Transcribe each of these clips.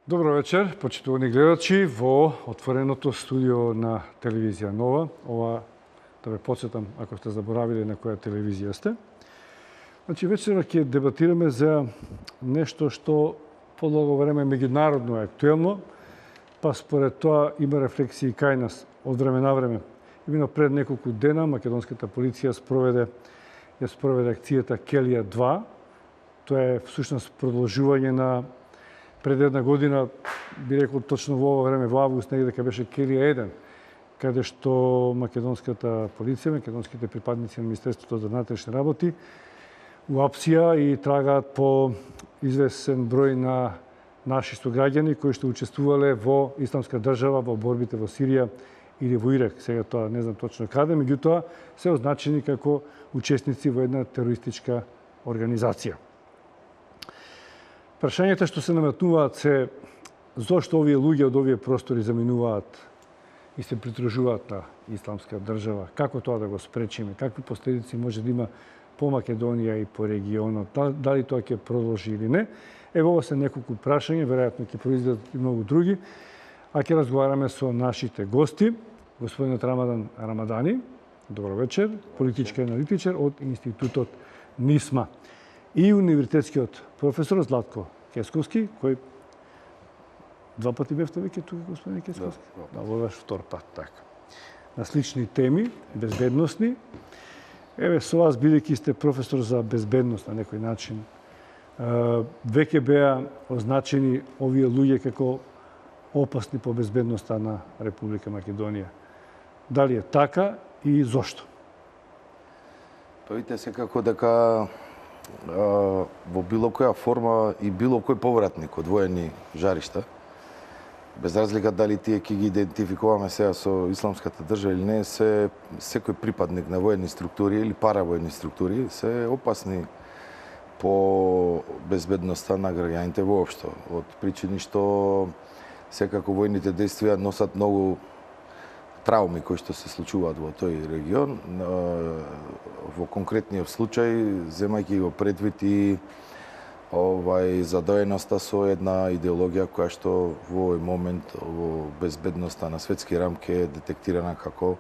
Добро вечер, почитувани гледачи во отвореното студио на телевизија Нова. Ова да ве подсетам ако сте заборавиле на која телевизија сте. Значи вечера ќе дебатираме за нешто што подолго време меѓународно е актуелно, па според тоа има рефлексии кај нас од време на време. Именно пред неколку дена македонската полиција спроведе акцијата Келија 2. Тоа е всушност продолжување на пред една година, би рекол точно во ова време, во август, негде дека беше Келија 1, каде што македонската полиција, македонските припадници на Министерството за внатрешни работи уапсија и трагаат по известен број на наши сограѓани кои што учествувале во Исламска држава, во борбите во Сирија или во Ирак. Сега тоа не знам точно каде, меѓутоа се означени како учесници во една терористичка организација. Прашањата што се наметнуваат се зошто овие луѓе од овие простори заминуваат и се придружуваат на Исламска држава, како тоа да го спречиме, какви последици може да има по Македонија и по регионот, дали тоа ќе продолжи или не. Ево ова се неколку прашања, веројатно ќе произлезат и многу други, а ќе разговараме со нашите гости, господинот Рамадан Рамадани, добро вечер, политички аналитичар од Институтот НИСМА, и универзитетскиот професор Златко Кесковски, кој два пати бевте веќе тука, господин Кесковски? Да, во ваш втор пат, така. На слични теми, безбедносни. Еве, со вас, бидејќи сте професор за безбедност на некој начин, веќе беа означени овие луѓе како опасни по безбедноста на Република Македонија. Дали е така и зошто? Видите секако дека во било која форма и било кој повратник од воени жаришта, без разлика дали тие ќе ги идентификуваме сега со Исламската држава или не, секој припадник на воени структури или паравоени структури се опасни по безбедноста на граѓаните воопшто, од причини што секако војните действија носат многу трауми кои што се случуваат во тој регион. Во конкретниот случај, земајќи го предвид и задоеноста со една идеологија која што во овој момент во безбедноста на светски рамки е детектирана како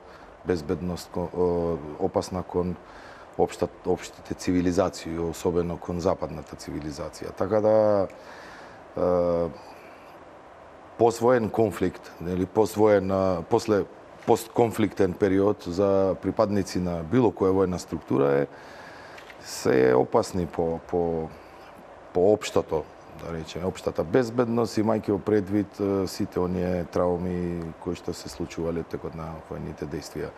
безбедност опасна кон општите цивилизации, особено кон западната цивилизација. Така да поствоен конфликт, или после постконфликтен период за припадници на било која војна структура се опасни по општото, да речеме, општата безбедност, имајќи во предвид сите оние трауми кои што се случувале текот на војните действија.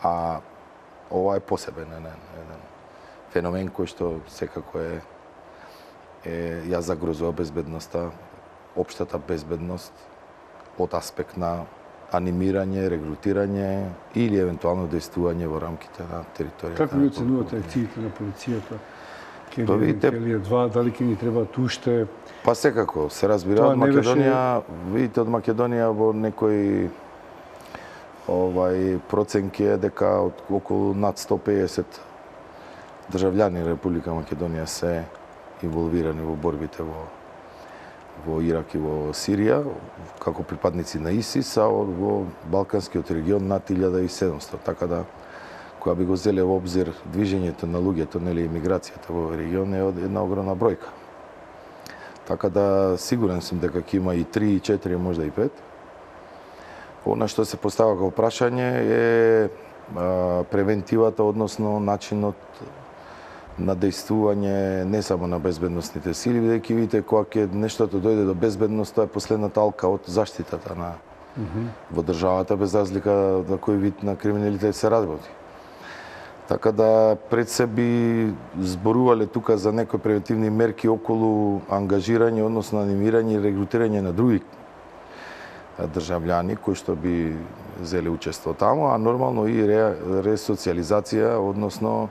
А ова е посебен еден феномен кој што секако ја загрозува безбедноста, општата безбедност од аспект на анимирање, регрутирање или евентуално действување во рамките на територијата. Како ви оценувате акциите на полицијата? Келија 2, дали ќе ни требаат уште? Па секако, се разбира од Македонија, видите од Македонија во некој проценки е дека од околу над 150 државјани Република Македонија се инволвирани во борбите во Ирак и во Сирија, како припадници на ИСИС, а во Балканскиот регион над 1700. Така да, кога би го зеле во обзир движењето на луѓето, нели емиграцијата во регион е една огромна бројка. Така да, сигурен сум дека ќе има и 3, и 4, можда и 5. Она што се поставува како прашање е превентивата, односно начинот на действување не само на безбедносните сили, бидејќи видите кога нештото дојде до безбедност, тоа е последната алка од заштитата во државата, без разлика на кој вид на криминалитет се работи. Така да пред се би зборувале тука за некои превентивни мерки околу ангажирање, односно анимирање и регрутирање на други државјани кои што би зеле учество таму, а нормално и ресоциализација, односно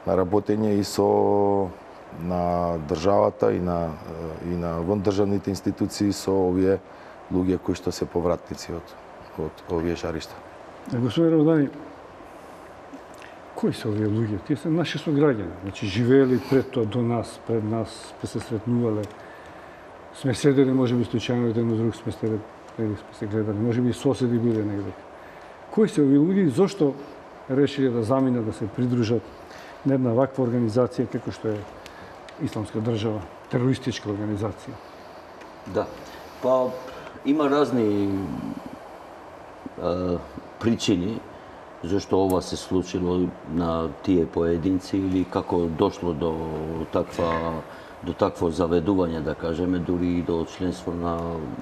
работење и со на државата и на вондржавните институции со овие луѓе кои што се повратници од овие жаришта. Господин Рамадани, кои се овие луѓе? Тие се наши сограѓани, значи живеели пред тоа до нас, пред нас, се сретнувале сме седели, може би случајно еден од друг сме седели, сме се гледали, може би соседи биле негде. Кои се овие луѓе и зошто решиле да заминат, да се придружат на една ваква организација како што е Исламска држава, терористичка организација? Да, па има разни причини зашто ова се случило на тие поединци или како дошло до такво заведување, да кажеме, дури и до членство на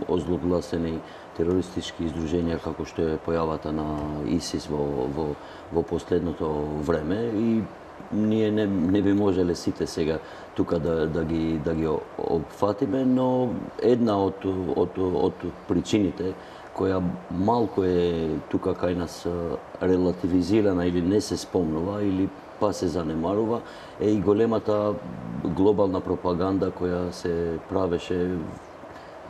озлогласени терористички издруженија како што е појавата на ИСИС во последното време и ние не би можеле сите сега тука да ги опфатиме, но една од причините која малку е тука кај нас релативизирана или не се спомнува или па се занемарува е и големата глобална пропаганда која се правеше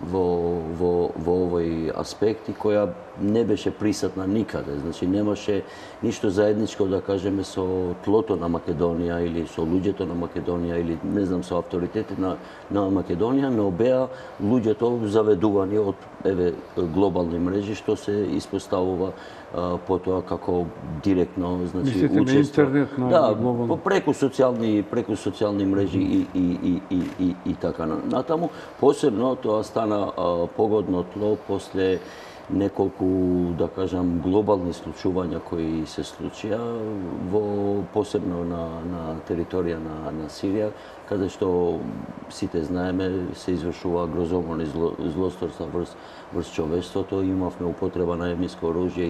во овој аспект и која не беше присутна никаде. Значи немаше ништо заедничко, да кажеме, со тлото на Македонија или со луѓето на Македонија или не знам со авторитети на Македонија, но беа луѓето заведувани од глобални мрежи што се испоставува потоа како директно, значи мислите на интернет, на глобално? преку социјални мрежи и така натаму. Посебно тоа стана погодно тло после неколку, да кажам, глобални случувања кои се случија посебно на територија на Сирија, каде што сите знаеме се извршува грозоморни злосторства врз човештвото, имавме употреба на емиско оружје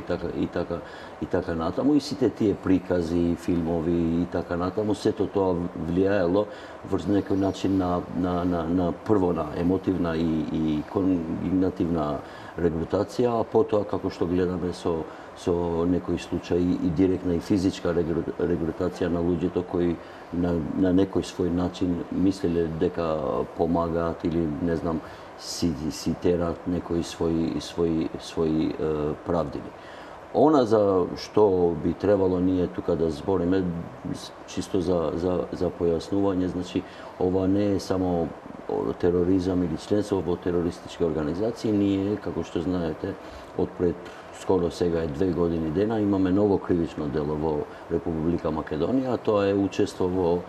и така натаму и сите тие прикази, филмови и така натаму, сето тоа влијаело врз некој начин на прво на емотивна и когнитивна регрутација, а потоа како што гледаме со некои случаи и директна и физичка регрутација на луѓето кои на некој свој начин мислеле дека помагаат или не знам си терат некои своји правдини. Она за што би требало ние тука да збориме, чисто за појаснување, значи ова не е само тероризам или членство во терористички организации. Ние, како што знаете, од пред скоро сега е 2 години дена, имаме ново кривично дело во Република Македонија, а тоа е учество во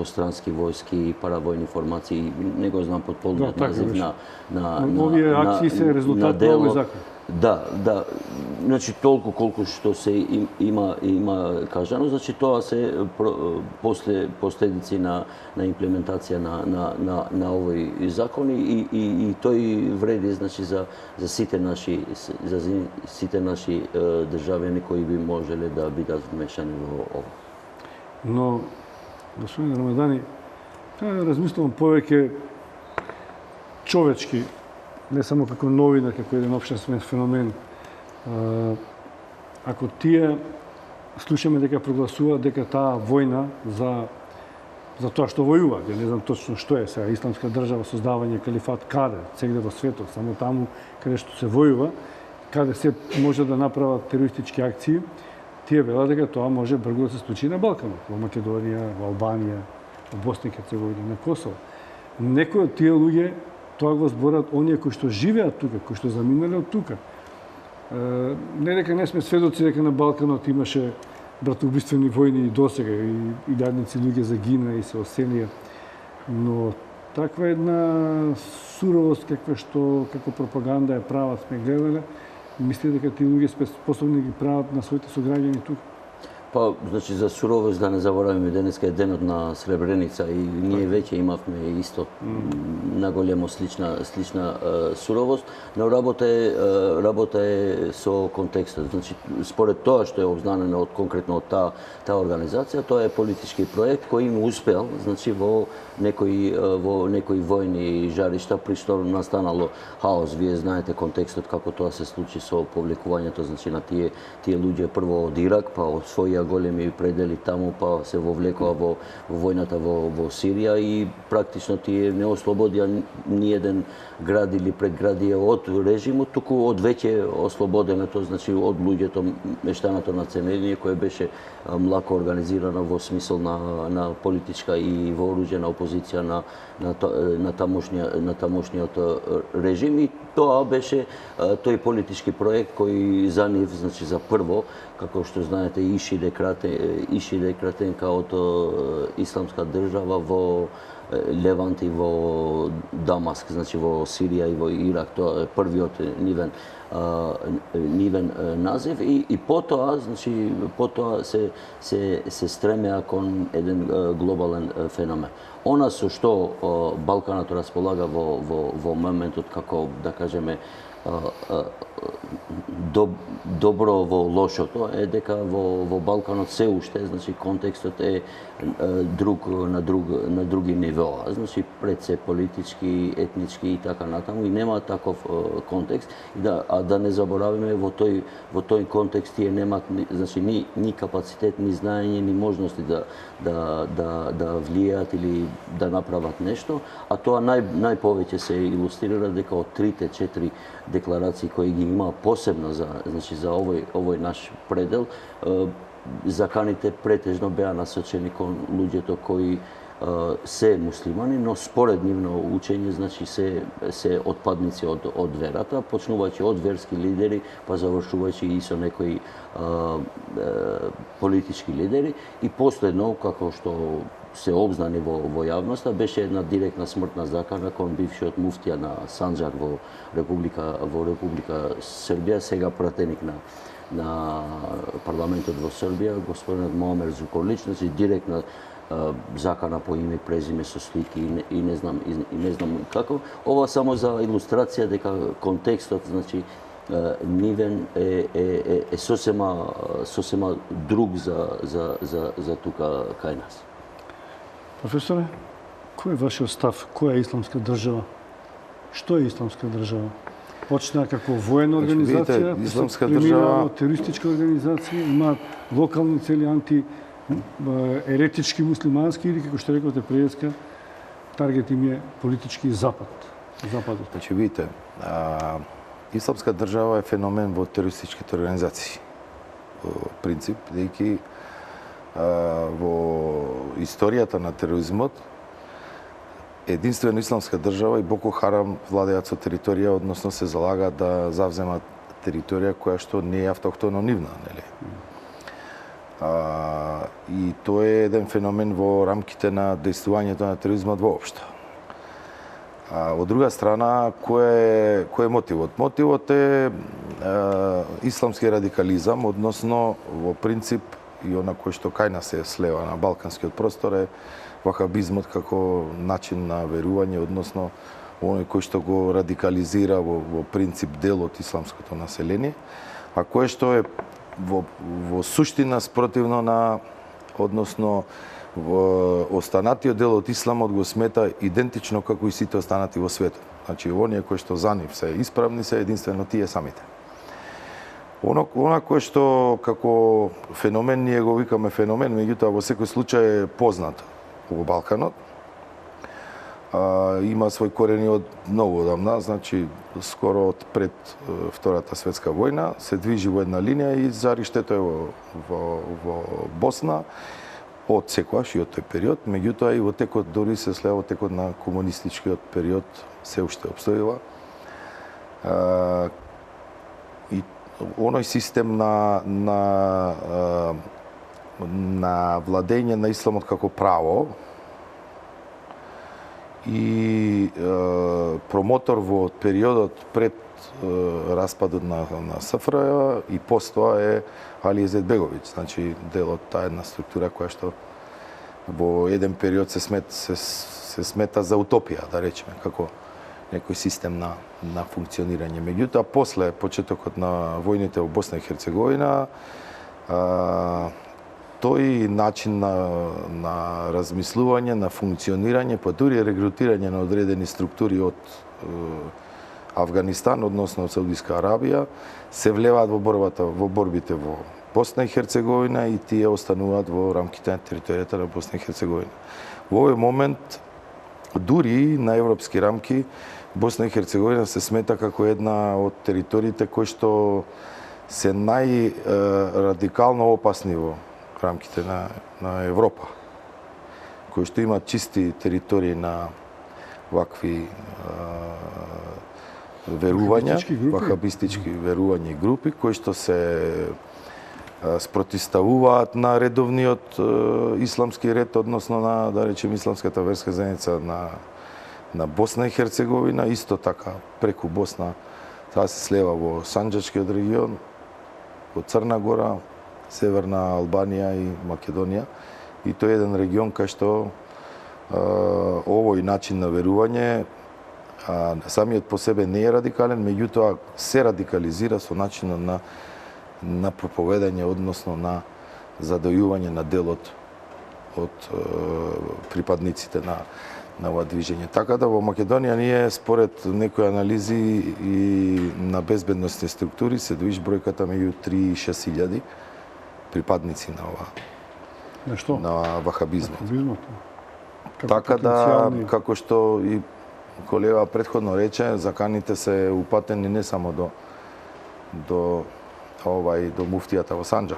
странски војски, паравојни формации, не го знам под полниот назив на овие акции се резултат на овој закон. Да, значи толку колку што се има кажано, значи тоа се последици на имплементација на овој закон и тој вреди, значи за сите наши државјани кои би можеле да бидат вмешани во ова. Но господин Рамадани, размислувам повеќе човечки, не само како новина, како еден општествен феномен. Ако тие слушаме дека прогласуваат дека таа војна за тоа што војуваат, ја не знам точно што е сега, Исламска држава, создавање калифат, каде, сегде во светот, само таму каде што се војува, каде се може да направат терористички акции, тие велат дека тоа може брзо да се случи на Балканот, во Македонија, во Албанија, во Босна и Херцеговина, на Косово. Некои од тие луѓе тоа го зборат оние кои што живеат тука, кои што заминале од тука. Не дека не сме сведоци дека на Балканот имаше братоубиствени војни и досега, и илјадници луѓе загина и се оселија, но таква една суровост каква што како пропаганда ја прават сме гледале, мислите дека тие луѓе способни да ги прават на своите сограѓани тука? Па, значи, за суровост да не забораваме, денеска е денот на Сребреница и ние веќе имавме исто наголемо слична суровост, но работа е со контекстот. Значи, според тоа што е обзнанено конкретно од таа организација, тоа е политички проект кој им успел, значи, во некои војни жаришта, при што настанало хаос. Вие знаете контекстот како тоа се случи со повлекувањето, значи, на тие луѓе прво од Ирак, па од своја изгубија големи предели таму, па се вовлекоа во војната во Сирија и практично тие не ослободија ни еден град или предградие од режимот, туку од веќе ослободеното, значи од луѓето, мештаното население кое беше млако организирано во смисол на политичка и вооружена опозиција на тамошниот режим, и тоа беше тој политички проект кој за нив, значи за прво, како што знаете, Ишиде Кратенка од Исламска држава во Левант и во Дамаск, значи во Сирија и во Ирак, тоа е првиот нивен назив, и потоа, значи потоа се стремеа кон еден глобален феномен. Она со што Балканот располага во моментот, како да кажеме добро во лошото, е дека во Балканот се уште, значи контекстот е друг на други нивоа, значи пред се политички, етнички и така натаму, и нема таков контекст, а да не заборавиме во тој контекст тие немаат, значи ни капацитет, ни знаење, ни можности да влијаат или да направат нешто, а тоа најповеќе се илустрира дека од 3-4 декларации кои ги има посебно за овој наш предел, заканите претежно беа насочени кон луѓето кои се муслимани, но според нивно учење, значи се отпадници од верата, почнувајќи од верски лидери, па завршувајќи и со некои политички лидери, и последно, како што се обзнани во јавноста, беше една директна смртна закана кон бившиот муфтија на Санџак во Република Србија, сега пратеник на парламентот во Србија, господинот Моамер Зукорлич, значи директна закана по име, презиме, со слики и не знам како. Ова само за илустрација дека контекстот, значи нивен е сосема друг за тука кај нас. Професоре, кој е вашиот став? Која е исламска држава? Што е исламска држава? Почна како воена организација, исламска држава, терористичка организација, има локални цели еретички муслимански, или како што рековте преска, таргет им е политички западот. Значи видите, исламска држава е феномен во терористичките организации. Во принцип, дејќи во историјата на тероризмот единствено исламска држава и Боко Харам владеат со територија, односно се залагаат да завземат територија која што не е автохтоно нивна, нели? И тоа е еден феномен во рамките на дејствувањето на тероризмот воопшто. Од друга страна, кој е мотивот? Мотивот е исламски радикализам, односно во принцип и она кој што кај нас се слева на балканскиот простор е вахабизмот како начин на верување, односно оној кој што го радикализира во принцип дел од исламското население, а кое што е во суштина спротивно на, односно останатиот дел од исламот го смета идентично како и сите останати во светот. Значи, оние кои што за нив се исправни се единствено тие самите. Она кое што како феномен ние го викаме феномен, меѓутоа во секој случај е познат во Балканот. Има свој корени од многу одамна, значи скоро од пред Втората светска војна, се движи во една линија и жариштето е во Босна од секојаш и од тој период, меѓутоа и во текот, дори се следа во текот на комунистичкиот период се уште обстојува. И оној систем на владење на исламот како право и промотор во периодот пред распадот на СФРJ и постоа е Али Изетбеговиќ, значи дел од таа една структура која што во еден период се смета за утопија, да речеме, како некој систем на функционирање. Меѓутоа, после почетокот на војните во Босна и Херцеговина, тој начин на размислување, на функционирање, па дури регрутирање на одредени структури од Авганистан, односно од Саудиска Арабија, се влеваат во борбите во Босна и Херцеговина и тие остануваат во рамките на територијата на Босна и Херцеговина. Во овој момент, дури на европски рамки, Босна и Херцеговина се смета како една од териториите кои што се најрадикално опасни во рамките на Европа, кои што имаат чисти територии на вакви верувања, вахабистички верувања и групи, кои што се спротиставуваат на редовниот исламски ред, односно на, да речем, исламската верска заедница на Босна и Херцеговина, исто така преку Босна, таа се слева во Санџачкиот регион, во Црна Гора, Северна Албанија и Македонија. И тоа е еден регион кај што овој начин на верување самиот по себе не е радикален, меѓутоа се радикализира со начинот на проповедање, односно на задојување на делот од припадниците на ова движење. Така да во Македонија ние според некои анализи и на безбедносни структури се движи бројката меѓу 3 и 6.000 припадници на ова. На што? На вахабизмот. Така да, како што и колега претходно рече, заканите се упатени не само до муфтијата во Санџак.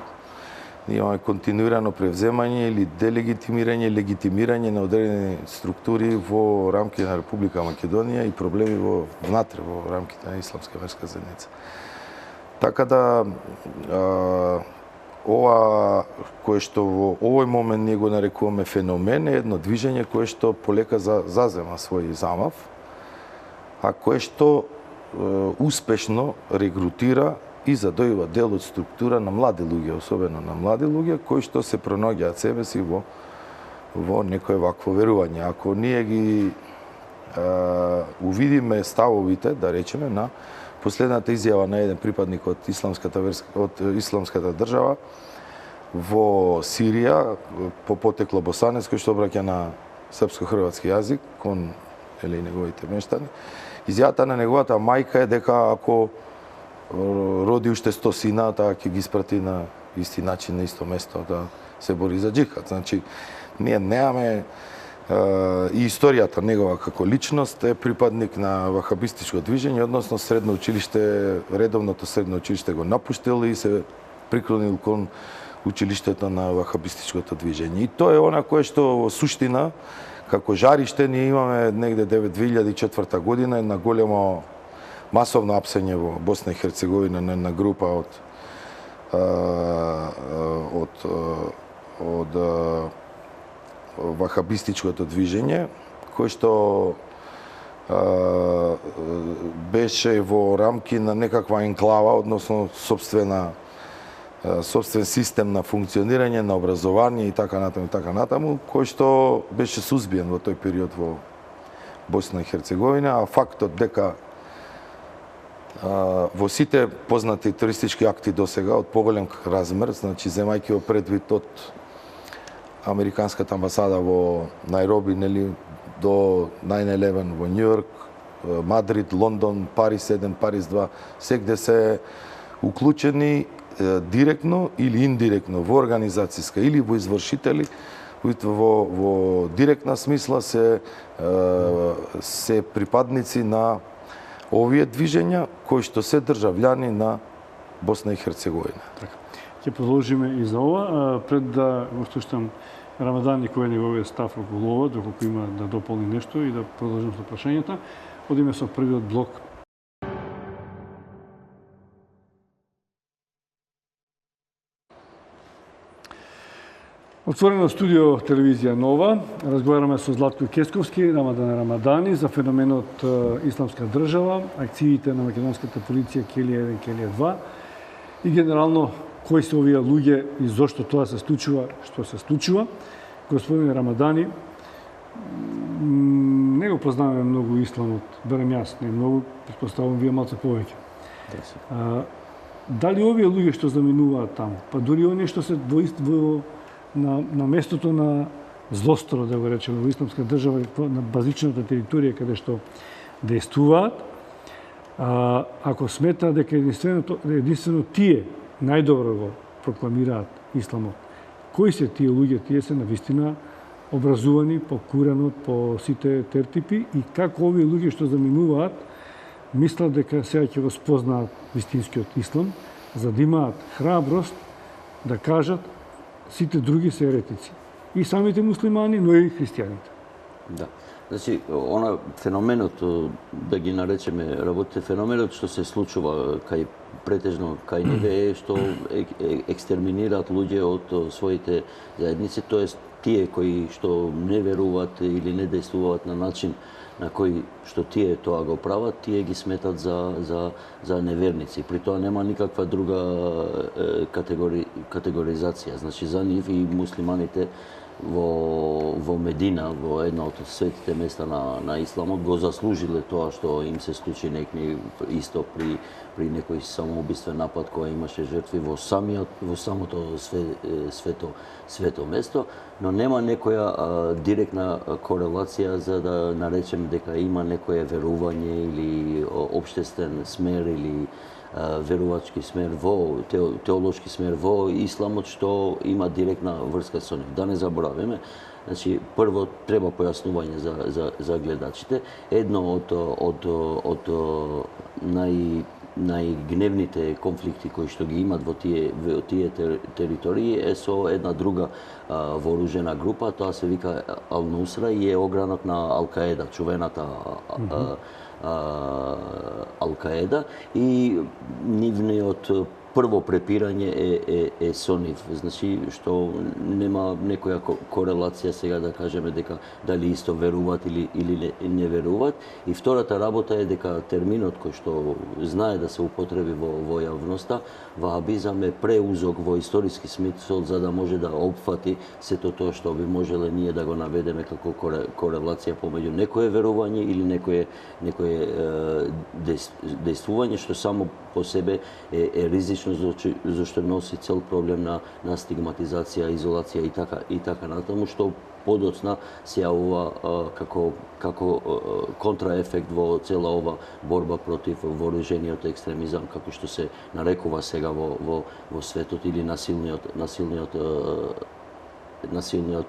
Ние имаме континуирано превземање или делегитимирање, легитимирање на одредени структури во рамки на Република Македонија и проблеми внатре во рамките на исламска верска заедница. Така да ова кое што во овој момент ние го нарекуваме феномен е едно движење кое што полека зазема свој замав, а кое што успешно регрутира и задојува дел од структура на млади луѓе, особено на млади луѓе, кои што се пронаоѓаат себе си во некое вакво верување. Ако ние ги увидиме ставовите, да речеме, на последната изјава на еден припадник од исламската држава во Сирија, по потекло босанец, кој што обраќа на српско-хрватски јазик, кон неговите мештани, изјавата на неговата мајка е дека ако роди уште 100 сина, таа ќе ги испрати на исти начин, на исто место да се бори за џихад. Значи, ние немаме и историјата негова како личност е припадник на вахабистичко движење, односно средно училиште, редовното средно училиште го напуштил и се приклонил кон училиштето на вахабистичкото движење. И тоа е она кое што во суштина како жариште ние имаме негде 2004 година една големо масовно апсење во Босна и Херцеговина на една група од вахабистичкото движење, кој што беше во рамки на некаква енклава, односно собствен систем на функционирање, на образование и така натаму, кој што беше сузбиен во тој период во Босна и Херцеговина, а фактот дека во сите познати терористички акти досега од поголем размер, значи земајќи го предвид од Американската амбасада во Најроби, нели, до 9/11 во Њујорк, Мадрид, Лондон, Париз 1, Париз 2, сегде се уклучени директно или индиректно во организацијска или во извршители, во директна смисла се припадници на овие движења кои што се држављани на Босна и Херцеговина. Така. Ќе продолжиме и за ова. Пред да го слушам Рамадан и кој е неговиот став околу ова, доколку има да дополни нешто и да продолжим со прашањата, одиме со првиот блок. Отворено студио телевизија Нова. Разговараме со Златко Кесковски, Рамадан Рамадани за феноменот Исламска држава, акциите на македонската полиција Келија 1, Келија 2 и генерално кои се овие луѓе и зошто тоа се случува, што се случува. Господин Рамадани, не го познаваме многу исламот, барем јас, не многу, предпоставувам вие малце повеќе. Дали овие луѓе што заминуваат таму, па дури оние што се на местото на злостро, да го речеме, во Исламска држава, на базичната територија каде што действуваат, ако смета дека единствено тие најдобро го прокламираат исламот. Кои се тие луѓе? Тие се навистина образувани по Куранот, по сите тертипи и како овие луѓе што заминуваат мислат дека сега ќе го спознаат вистинскиот ислам, за да имаат храброст да кажат сите други се еретици. И самите муслимани, но и христијаните. Да. Значи, она феноменот, да ги наречеме работите, феноменот што се случува претежно кај ниве е што екстерминираат луѓе од своите заедници, тоест тие кои што не веруваат или не действуваат на начин на кој што тие тоа го прават, тие ги сметат за неверници. При тоа нема никаква друга категоризација. Значи, за нив и муслиманите во Медина, во една од светите места на исламот, го заслужиле тоа што им се случи некни исто при некој самоубиствен напад која имаше жртви во самото свето место, но нема некоја директна корелација за да наречем дека има некое верување или општествен смер или верувачки смер теолошки смер во исламот што има директна врска со нив. Да не забораваме, значи прво треба појаснување за гледачите. Едно од најгневните конфликти кои што ги имат во тие територии е со една друга вооружена група, тоа се вика Ал-Нусра и е огранот на Ал-Каеда, чувената Ал-Каеда, и нивниот прво препирање е со нив. Значи, што нема некоја корелација сега да кажеме дека дали исто веруваат или не веруваат. И втората работа е дека терминот кој што знае да се употреби во јавноста, вахабизам е преузок во историски смисол за да може да опфати сето тоа што би можеле ние да го наведеме како корелација помеѓу некое верување или некое действување што само по себе е ризично зашто носи цел проблем на стигматизација, изолација и така натаму, што подоцна се јавува како контраефект во цела ова борба против вооружениот екстремизам, како што се нарекува сега во светот, или насилниот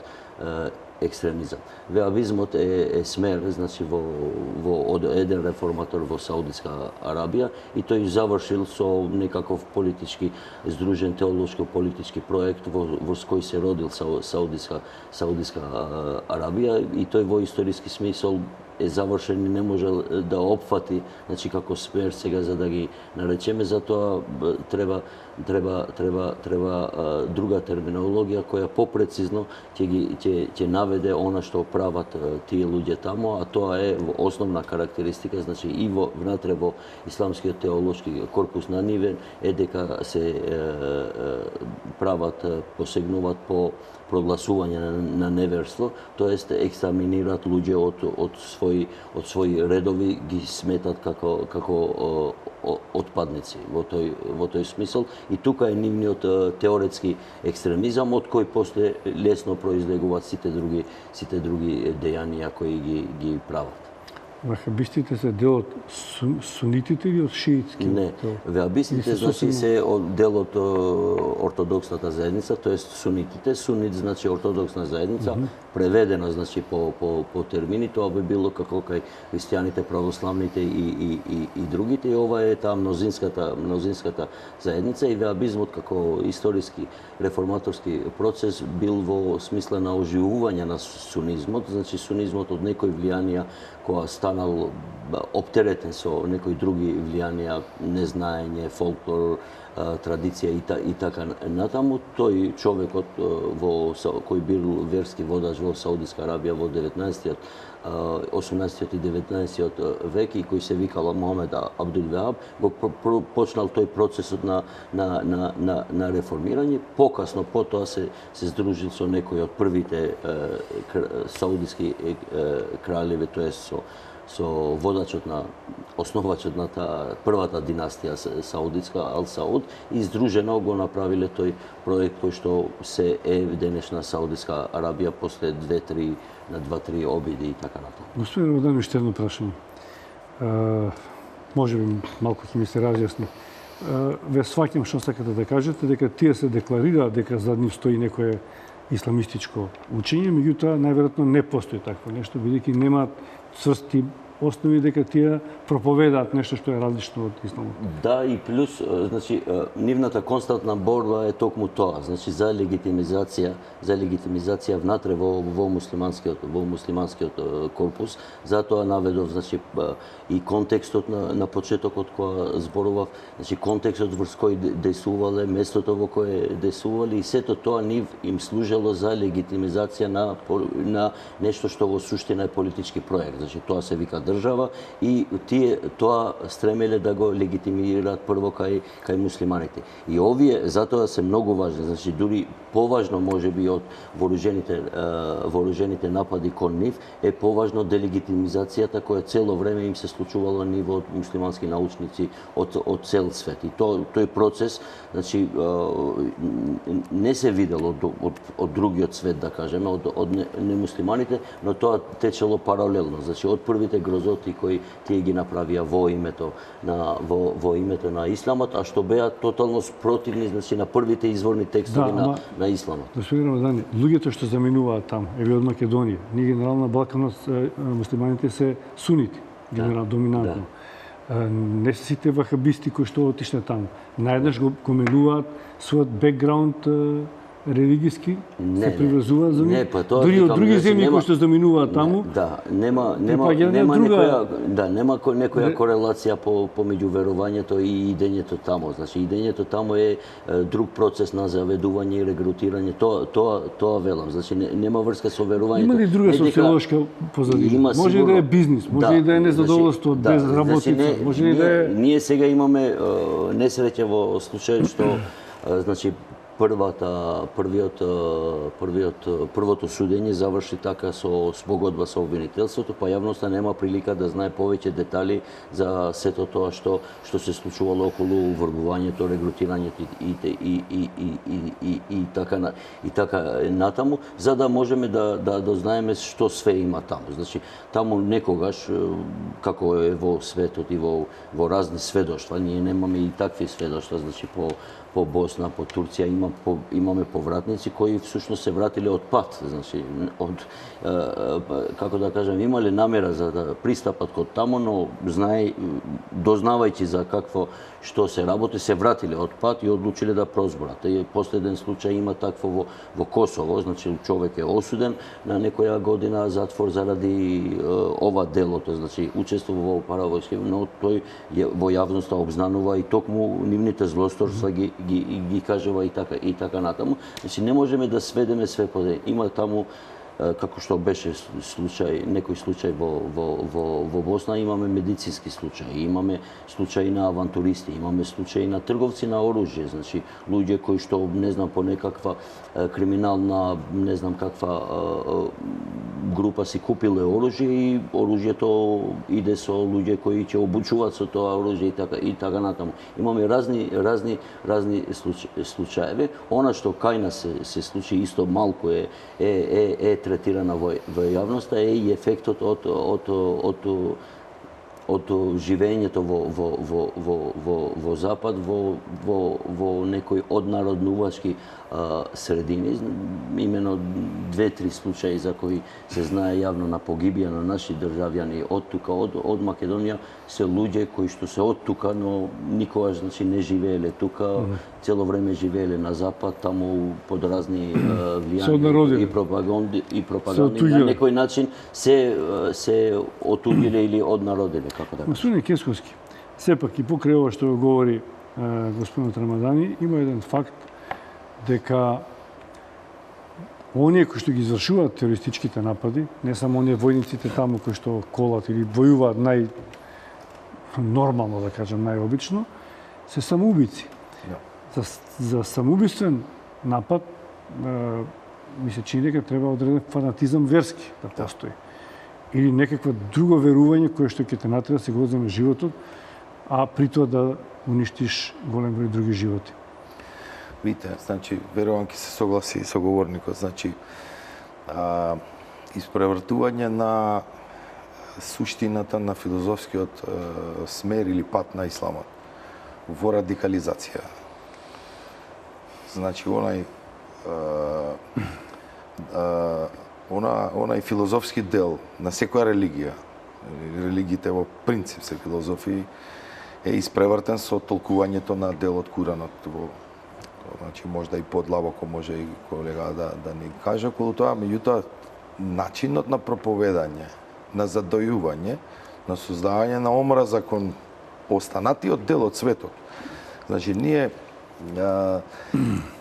екстремизам. Веабизмот е смер, значи од еден реформатор во Саудиска Арабија, и тој завршил со некаков политички здружен теолошко-политички проект во кој се родил Саудиска Арабија, и тој во историски смисол е завршен и не може да опфати, значи како смер сега за да ги наречеме, затоа треба друга терминологија која попрецизно ќе наведе она што прават тие луѓе тамо, а тоа е основна карактеристика, значи и внатре во исламскиот теолошки корпус на ниве е дека се прават, посегнуваат по прогласување на неверство, тоест екзаминираат луѓе од своји редови, ги сметат како отпадници во тој смисол, и тука е нивниот теоретски екстремизам од кој после лесно произлегуваат сите други дејанија кои ги прават. Вахабистите се дел од сунитите или од шиитски? Не, вахабистите значи се дел од ортодоксната заедница, тоест сунитите. Сунит значи ортодоксна заедница, преведено значи по термини, тоа би било како кај христијаните, православните и другите. И ова е таа мнозинската заедница, и вахабизмот како историски реформаторски процес бил во смисла на оживување на сунизмот, значи сунизмот од некои влијанија која станал оптеретен со некои други влијанија, незнаење, фолклор, традиција и така натаму. Тој човекот кој бил верски водач во Саудиска Арабија во 18 и 19 век, и кој се викал Мохамед Абдул Вахаб, го почнал тој процесот на реформирање. Покасно потоа се здружил со некои од првите саудиски кралеви, тоест со водачот основачот на првата династија саудитска, Ал Сауд, и здружено го направиле тој проект кој што се е денешна Саудиска Арабија после 2-3 обиди и така натаму. Господин Рамадан, уште едно прашање. Може би малку ќе ми се разјасни. ве сваќам што сакате да кажете, дека тие се декларираат дека зад нив стои некое исламистичко учење, меѓутоа најверојатно не постои такво нешто, бидејќи немаат цврсти основи дека тие проповедаат нешто што е различно од исламот. Да, и плюс, значи, нивната константна борба е токму тоа, значи за легитимизација внатре во муслиманскиот корпус. Затоа наведов, значи, и контекстот на почетокот кога зборував, значи контекстот врз кој действувале, местото во кое действувале и сето тоа нив им служело за легитимизација на нешто што во суштина е политички проект. Значи тоа се вика држава и тие тоа стремеле да го легитимираат прво кај муслиманите. И овие затоа се многу важни, значи дури поважно можеби од вооружените напади кон нив е поважно делегитимизацијата која цело време им се случувала ниво од муслимански научници од цел свет. И тој процес, значи не се видело од другиот свет, да кажеме, од немуслиманите, но тоа течело паралелно. Значи од првите грозоти кои тие ги направија во името на исламот, а што беа тотално спротивни, значи на првите изворни текстови на исламот. Господин Рамазани, луѓето што заминуваат таму, еве од Македонија, ние генерално на Балканот муслиманите се сунити, генерално доминантно. Не се сите вахабисти кои што отишле таму. Најдеш го менуваат својот бекграунд религиски, се приврзуваат за нив. Дури од други земји кои што заминуваат таму. Да, нема некоја корелација помеѓу верувањето и идењето таму. Значи идењето таму е друг процес на заведување и регрутирање. Тоа велам. Значи нема врска со верувањето. Има ли друга социолошка позадина? Може и да е бизнис, може и да е незадоволство од безработица, може и да е... Ние сега имаме несреќа во случај што значи првото судење заврши така со спогодба со обвинителството, па јавноста нема прилика да знае повеќе детали за сето тоа што се случувало околу врбувањето, регрутирањето и така натаму, за да можеме да дознаеме што све има таму. Значи таму некогаш, како е во светот и во разни сведоштва, ние немаме и такви сведоштва, значи по Босна, по Турција имаме повратници кои всушност се вратиле од пат, значи како да кажам, имале намера за да пристапат кон таму, но дознавајќи за какво што се работи, се вратиле од пат и одлучиле да прозборат. И последен случај има такво во Косово, значи човек е осуден на некоја година затвор заради ова делото, значи учествува во паравојски, но тој во јавноста обзнанува и токму нивните злосторства ги кажува и така натаму. Значи не можеме да сведеме све по има таму како што беше некој случај во Босна, имаме медицински случаи, имаме случаи на авантуристи, имаме случаи на трговци на оружје, значи луѓе кои што не знам по некаква криминална, не знам каква група си купиле оружје и оружјето иде со луѓе кои ќе обучуваат со тоа оружје и така натаму. Имаме разни случаеви. Она што кај нас се случи исто малку е третирана во јавноста е и ефектот од живењето во Запад, во некои однароднувачки средини. Имено 2-3 случаи за кои се знае јавно на погибија на наши државјани од тука, од Македонија, се луѓе кои што се од тука, но никогаш значи не живееле тука, цело време живееле на Запад, таму под разни влијани и пропаганди, на некој начин се отуѓиле или однародиле, како да. Господин Кесковски, сепак и покрај ова што го говори господинот Рамазани, има еден факт дека оние кои што ги извршуваат терористичките напади, не само оние војниците таму кои што колат или војуваат нормално, да кажем, најобично, се самоубици. За самоубиствен напад, ми се чини дека треба одреден фанатизам верски да постои. Или некаква друго верување кое што ќе те натера да се го одземе животот, а при тоа да уништиш голем број други животи. Видите, значи, верувам ќе се согласи со говорникот, значи, испревртување на суштината на филозофскиот смер или пат на исламот. во радикализација. Значи, онај филозофски дел на секоја религија, религиите во принцип се филозофии, е испревртен со толкувањето на делот Куранот. Значи, можда и подлабоко може и колега да ни каже околу тоа, меѓутоа, начинот на проповедање, на задојување, на создавање на омраза кон останатиот дел од светот. Значи,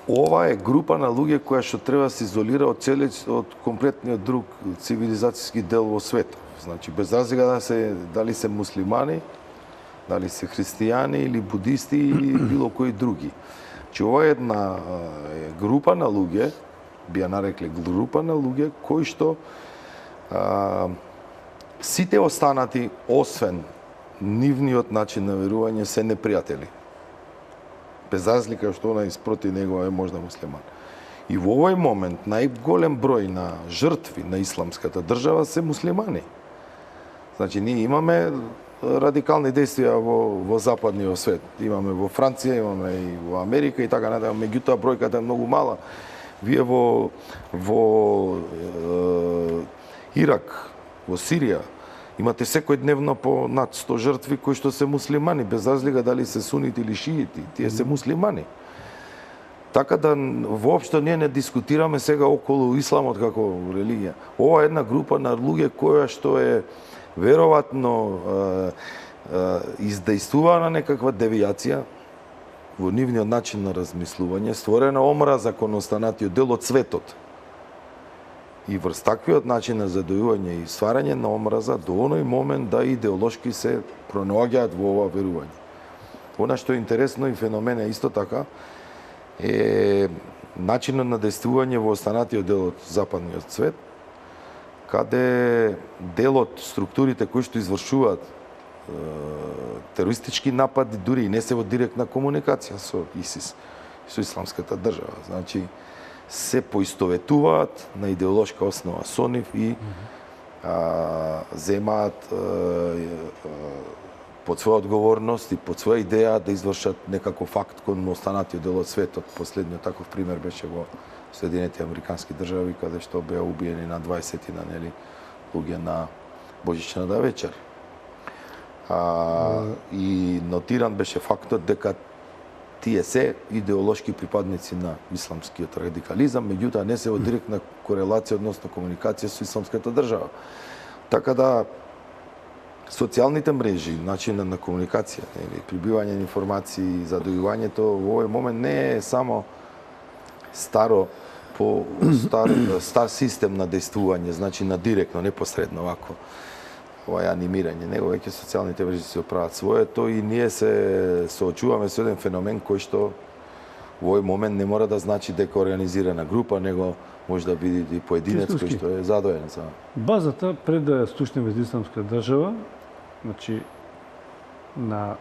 ова е група на луѓе која што треба да се изолира од комплетниот друг цивилизацијски дел во светот. Значи, без разлика дали се муслимани, дали се христијани или будисти или било кои други. Че ова е една група на луѓе, би ја нарекле група на луѓе, кои што сите останати, освен нивниот начин на верување, се непријатели. Без разлика што она спроти него е можда муслиман. И во овој момент најголем број на жртви на исламската држава се муслимани. Значи, ние имаме радикални действија во западниот свет. Имаме во Франција, имаме и во Америка и така натаму, меѓутоа бројката е многу мала. Вие во Ирак, во Сирија, имате секојдневно по над 100 жртви кои што се муслимани, без разлика дали се сунити или шиити, тие се муслимани. Така да воопшто ние не дискутираме сега околу исламот како религија. Ова е една група на луѓе која што е веројатно издејствува на некаква девијација во нивниот начин на размислување, створена омраза кон останатиот дел од светот. И врз таквиот начин на задојување и стварање на омраза до оној момент да идеолошки се пронаоѓаат во ова верување. Она што е интересно и феномен е исто така е начинот на действување во останатиот дел од западниот свет, каде дел од структурите кои што извршуваат терористички напади дури и не се во директна комуникација со ИСИС, со исламската држава. Значи, се поистоветуваат на идеолошка основа со нив и земаат под своја одговорност и под своја идеја да извршат некаков акт кон останатиот дел од светот. Последниот таков пример беше во Соединетите Американски држави, каде што беа убиени на 20-тина луѓе на Божичната вечер. И нотиран беше фактот дека тие се идеолошки припадници на исламскиот радикализам, меѓутоа не се во директна корелација, односно комуникација со исламската држава. Така да, социјалните мрежи, начинот на комуникација, прибивање на информации, задојувањето во овој момент не е само стар систем на действување, значи на директно, непосредно вако ова анимирање, него веќе социјалните мрежи се оправат своето и ние се соочуваме со еден феномен кој што во овој момент не мора да значи дека организирана група, него може да биде и поединец кој што е задоен за базата пред да стучне во исламска држава, значи на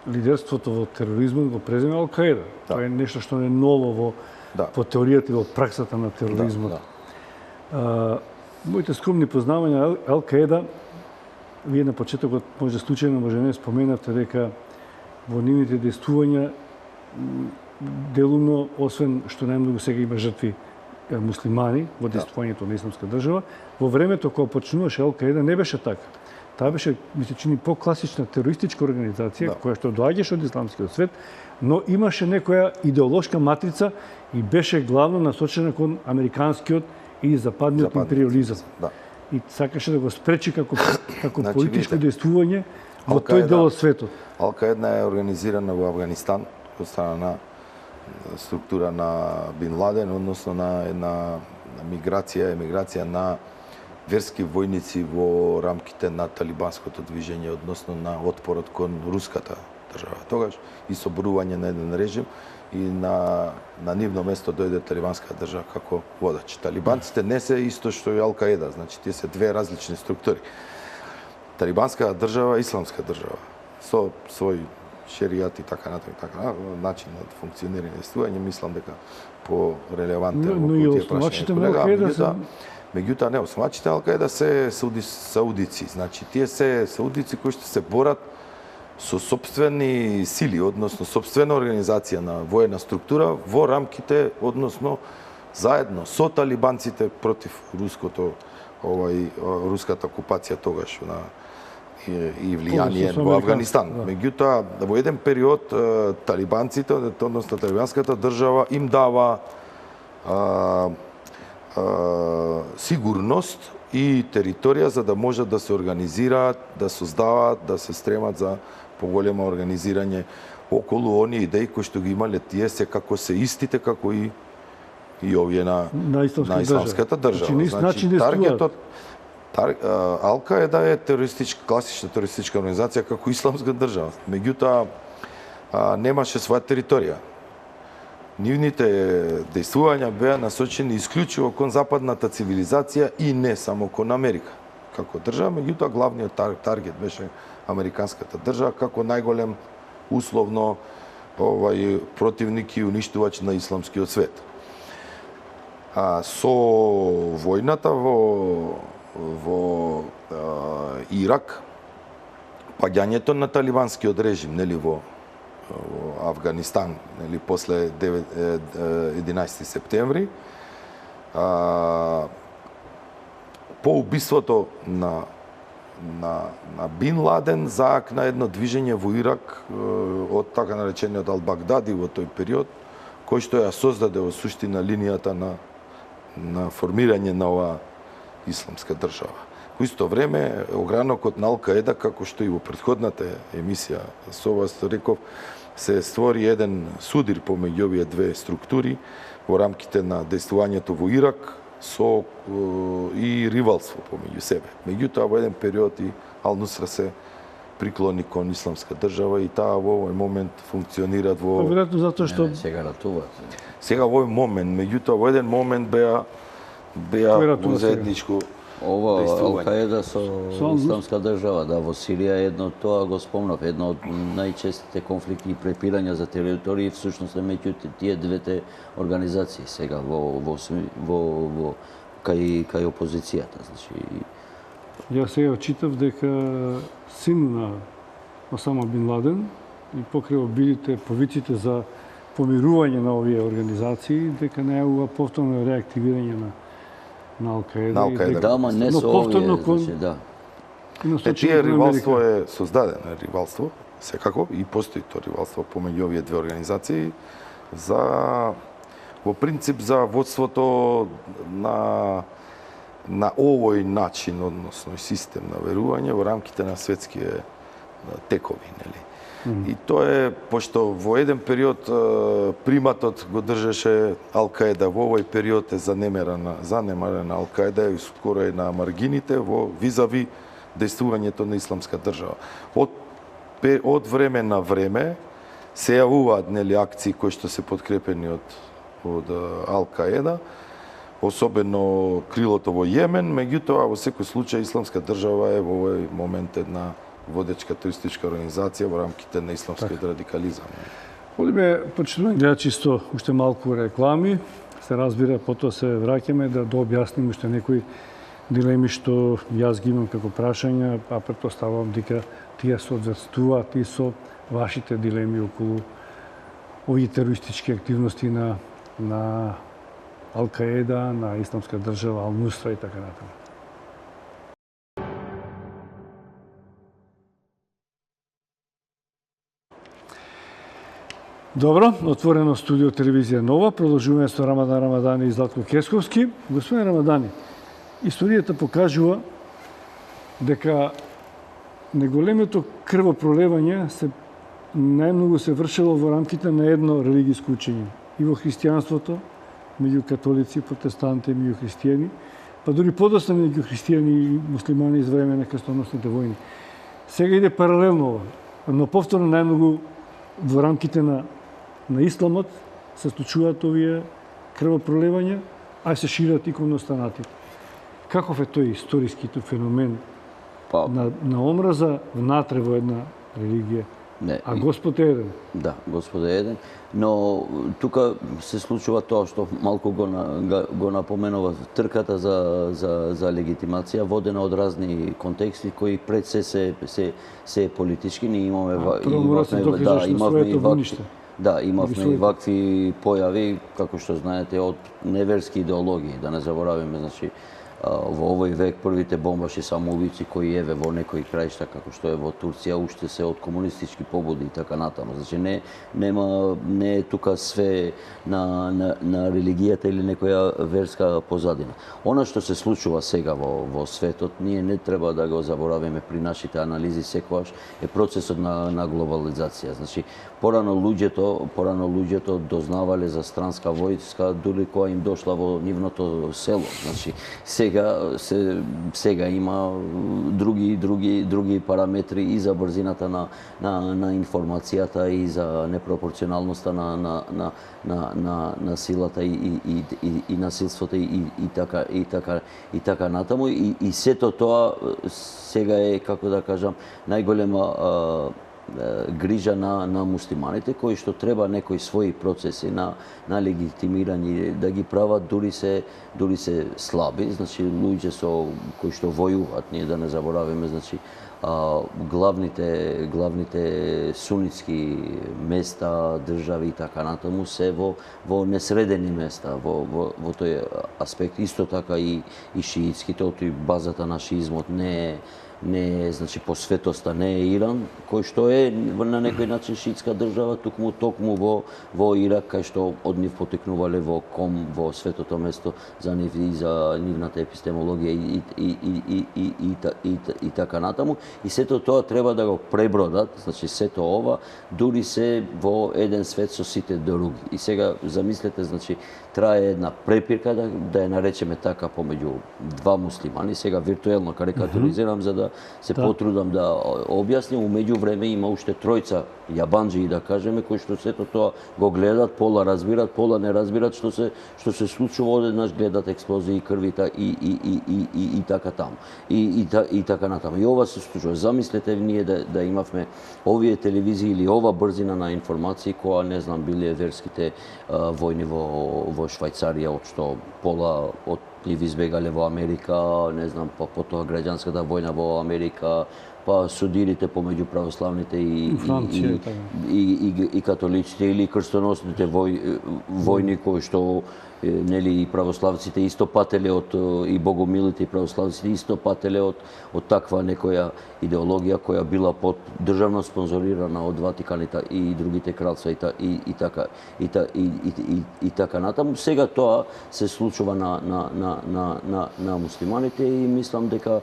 лидерството во тероризмот го преземе Ал-Каида. Тоа е нешто што не е ново во теоријата и во праксата на тероризмот. Моите скромни познавања Ал-Каида, вие на почетокот може случајно може не споменавте дека во нивните действувања делумно, освен што најмногу сега има жртви муслимани во действувањето на исламска држава, во времето кога почнуваше Ал-Каида не беше така. Таа беше, ми се чини, по-класична терористичка организација, која што доаѓаше од исламскиот свет, но имаше некоја идеолошка матрица и беше главно насочена кон американскиот и западниот империализам. И сакаше да го спречи како политичко действување во тој дел од светот. Ал-Каида е организирана во Авганистан од страна на структура на Бин Ладен, односно на една емиграција на верски војници во рамките на талибанското движење, односно на отпорот кон руската држава. Тогаш и соборување на еден режим и на нивно место дојде талибанска држава како водач. Талибанците не се исто што и Ал-Каида, значи тие се две различни структури. Талибанска држава, исламска држава, со свој шеријат и така натаму, начин на функционирање и действување, мислам дека по-релевантен во тие прашања. Меѓутоа, не, осмачите Ал-Каида се саудици. Значи, тие се саудици кои што се борат со собствени сили, односно собствена организација на воена структура во рамките, односно заедно со талибанците против руската окупација тогаш и влијание во Афганистан. Меѓутоа, во еден период талибанците, односно талибанската држава им дава сигурност и територија за да можат да се организираат, да создаваат, да се стремат за поголемо организирање околу оние идеи кои што ги имале тие секако се истите како и овие на исламската држава. Значи, таргетот Ал-Каеда е класична терористичка организација како исламска држава. Меѓутоа, немаше своја територија. Нивните дејствувања беа насочени исклучиво кон западната цивилизација и не само кон Америка како држава, меѓутоа главниот таргет беше американската држава како најголем условно противник и уништувач на исламскиот свет. Со војната во Ирак, паѓањето на талибанскиот режим, нели во Афганистан, нели после 11 септември, по убиството на Бин Ладен заакна едно движење во Ирак од така наречениот Ал-Багдади во тој период, кој што ја создаде во суштина линијата на формирање на оваа исламска држава. Во исто време, огранокот на Ал-Каеда, како што и во претходната емисија со вас реков, се створи еден судир помеѓу овие две структури во рамките на дејствувањето во Ирак и ривалство помеѓу себе. Меѓутоа, во еден период и Ал-Нусра се приклони кон исламска држава и таа во овој момент функционираат во... Веројатно затоа што... Сега ратуваат. Сега во овој момент, меѓутоа во еден момент беа во заедничко Ова Ал-Каеда со исламска држава, да, во Сирија едно тоа го спомнав, едно од најчестите конфликти и препирања за територии всушност е меѓу тие двете организации сега кај опозицијата, значи. Ја сега читав дека син на Осама Бин Ладен и покрај обидите повиците за помирување на овие организации, дека најавува повторно реактивирање на Ал-Каеда. Да, ама не со овие, значи, да. Тие ривалство е создадено ривалство, секако, и постои тоа ривалство помеѓу овие две организации во принцип за водството на овој начин, односно и систем на верување во рамките на светските текови, нели? И тоа е, пошто во еден период приматот го држеше Ал-Каеда, во овој период е занемарена Ал-Каеда и скоро е на маргините во визави дејствувањето на исламска држава. Од време на време се јавуваат, нели, акции кои што се подкрепени од Ал-Каеда, особено крилото во Јемен, меѓутоа во секој случај исламска држава е во овој момент една водечка терористичка организација во рамките на исламскиот радикализам. Одиме, почитувани гледачи, уште малку реклами, се разбира, потоа се враќаме да објасним уште некои дилеми што јас ги имам како прашања, а претпоставувам дека тие соодветствуваат и со вашите дилеми околу овие терористички активности на Ал-Каеда, на исламска држава, Ал-Нусра и така натаму. Добро, отворено студио телевизија Нова. Продолжуваме со Рамадан Рамадани и Златко Кесковски. Господин Рамадани, историјата покажува дека неголемото крвопролевање најмногу се вршело во рамките на едно религиско учење. И во христијанството, меѓу католици, протестанти, меѓу христијани, па дури подоцна меѓу христијани и муслимани из време на крстоносните војни. Сега иде паралелно ова, но повторно најмногу во рамките на исламот се случуваат овие крвопролевања, а се шират и кон останатите. Каков е тој историски феномен на омраза внатре во една религија Не. А Господ е еден. Да, Господ е еден, но тука се случува тоа што малку го напоменува трката за легитимација, водена од разни контексти кои пред се политички. Ние имаме имавме и вакви појави, како што знаете, од неверски идеологии, да не заборавиме, значи во овој век првите бомбаши самоубици кои еве во некои краишта како што е во Турција уште се од комунистички побуди и така натаму. Значи не е тука све на религијата или некоја верска позадина. Она што се случува сега во светот, ние не треба да го заборавиме при нашите анализи секогаш, е процесот на глобализација. Значи порано луѓето дознавале за странска војска дури кога им дошла во нивното село. Значи сега има други параметри и за брзината на информацијата и за непропорционалноста на силата и насилството и така натаму, и сето тоа сега е, како да кажам, најголема грижа на муслиманите, кои што треба некои своји процеси на легитимирање да ги прават, дури се слаби, значи луѓе кои што војуваат, ние да не заборавиме, значи главните сунитски места, држави и така натаму се во несредени места во тој аспект. Исто така и шиитските, тој базата на шиизмот не е, значи по светоста не е Иран, кој што е на некој начин шиитска држава, токму во Ирак, кај што од нив потекнувале во светото место за нив и за нивната епистемологија и така натаму. И сето тоа треба да го пребродат, значи сето ова, дури се во еден свет со сите други. И сега замислете, значи трае една препирка, да ја наречеме така, помеѓу два муслимани, сега виртуелно карикатуризирам за да се потрудам да објасним. Умеѓу време има уште тројца јабанџии, да кажеме, кои што сето тоа го гледат, пола разбират, пола не разбират што се случува, одеднаш гледат експлозии, крвита и така таму. И така натаму. И ова се случува. Замислете ние да имавме овие телевизии или ова брзина на информации, која не знам биле верските војни во Швајцарија, од што пола од нив избегале во Америка, не знам, па потоа граѓанската војна во Америка, па судирите помеѓу православните и католиците или крстоносните војни кои што нели и православците исто пателе и богомилите и православците исто пателе од таква некоја идеологија која била под државно спонзорирана од Ватиканите и другите кралства и така натаму. Сега тоа се случува на муслиманите и мислам дека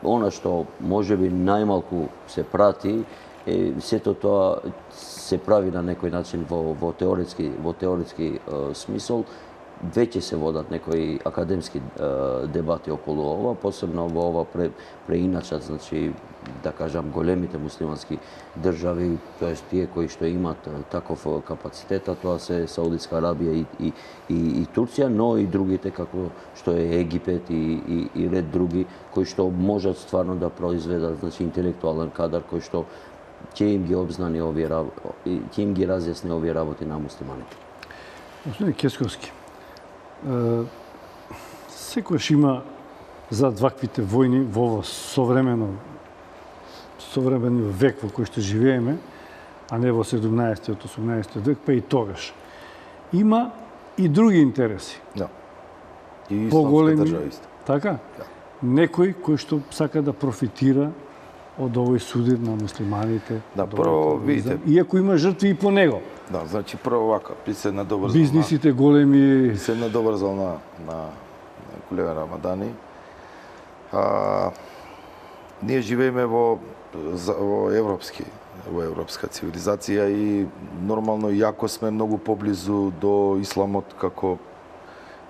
она што можеби најмалку се прати е сето тоа се прави на некој начин во теоретски смисол. Веќе се водат некои академски дебати околу ова, посебно во ова преиначат, значи да кажам големите муслимански држави, тоест тие кои што имаат таков капацитет, тоа се Саудитска Арабија и Турција, но и другите како што е Египет и ред други кои што можат стварно да произведат, значи интелектуален кадар кој што ќе им ги обзнани овие работи, ќе им ги разјасни овие работи на муслиманите. Господин Кесковски, секојаш има зад ваквите војни во ово современи век во кој што живееме, а не во 17 од 18 век, па и тогаш. Има и други интереси. Да. И поголеми држава исто. Така? Да. Некој кој што сака да профитира од овој судир на муслиманите. Да, прво видите. Иако има жртви и по него. Да, значи прво вака, би се надоврзал бизнисите големи. Се надоврзал на колега Рамадани. Ние живееме во европска цивилизација и нормално јако сме многу поблизу до исламот како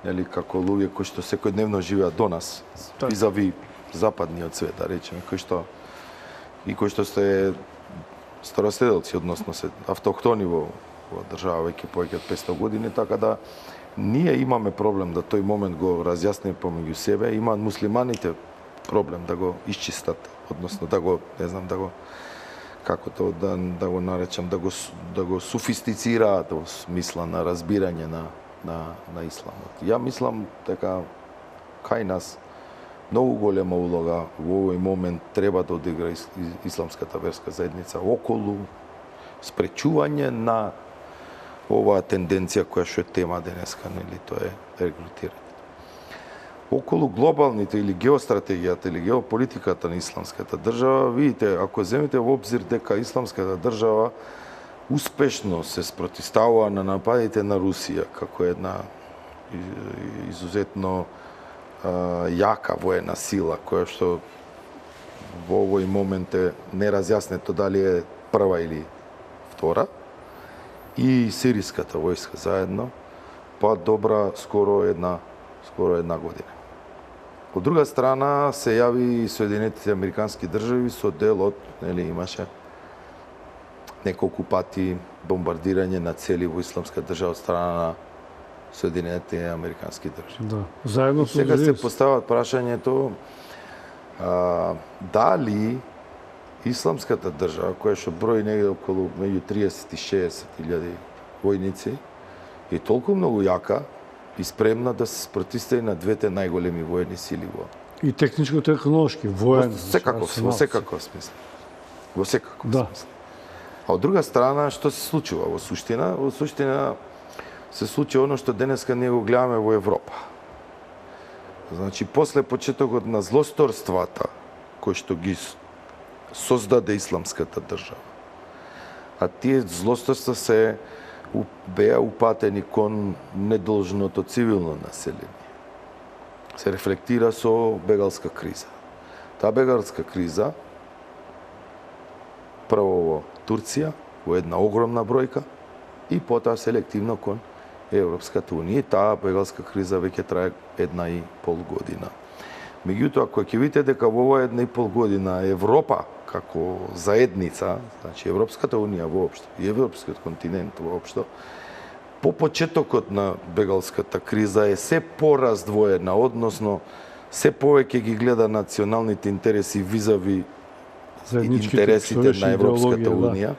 луѓе кои што секојдневно живеат до нас, визави западниот свет, да речеме, кои што сте староседелци, односно се автохтони во држава веќе повеќе од 500 години, така да ние имаме проблем да тој момент го разјасниме помеѓу себе, имаат муслиманите проблем да го исчистат, односно да го, не знам, да го како то да го наречам, да го софистицираат во смисла на разбирање на исламот. Ја мислам дека кај нас многу голема улога во овој момент треба да одигра исламската верска заедница околу спречување на оваа тенденција која што е тема денеска, нели, тоа е регрутирање. Околу глобалните или геостратегијата или геополитиката на исламската држава, видите, ако земете во обзир дека исламската држава успешно се спротивставува на нападите на Русија како една изузетно јака воена сила, која што во овој момент е неразјаснето дали е прва или втора, и сириската војска заедно, па добра скоро една година. Од друга страна се јави и Соединетите Американски држави со дел од, нели, имаше неколку пати бомбардирање на цели во исламска држава од страна на Соединетите Американски држави. Да, заедно со Сега се постават прашањето дали исламската држава, која што брои негде околу меѓу 30 и 60 илјади војници, е толку многу јака и спремна да се спротивстави на двете најголеми воени сили во и техничко-технолошки, воен. во секаков смисла. Во секаков Да. смисла. А од друга страна, што се случува во суштина? Во суштина се случи оно што денеска ние го гледаме во Европа. Значи, после почетокот на злосторствата кои што ги создаде исламската држава, а тие злосторства се беа упатени кон недолжното цивилно население. Се рефлектира со бегалска криза. Таа бегалска криза прво во Турција, во една огромна бројка, и потоа селективно кон Европската унија. Таа бегалска криза веќе трае 1,5 година. Меѓутоа, ако ќе видите дека во оваа 1,5 година Европа како заедница, значи Европската унија воопшто и Европскиот континент воопшто, по почетокот на бегалската криза е се пораздвоена, односно се повеќе ги гледа националните интереси визави интересите на Европската унија.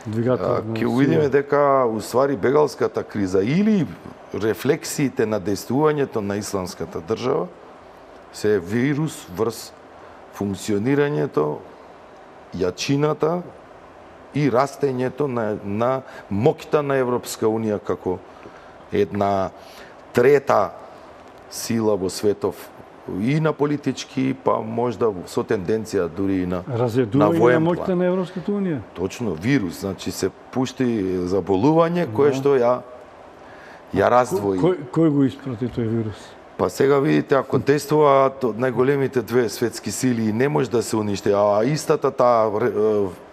Ќе увидиме дека уствари бегалската криза или рефлексиите на действувањето на исламската држава се вирус врз функционирањето, јачината и растењето на моќта на Европска унија како една трета сила во светов и на политички, па можда со тенденција дури и на разедување на моќта на Европската унија. Точно, вирус, значи се пушти заболување кое што ја раздвои. Кој го испрати тој вирус? Па сега видите, ако действуваат од најголемите две светски сили и не може да се уништи, а истата таа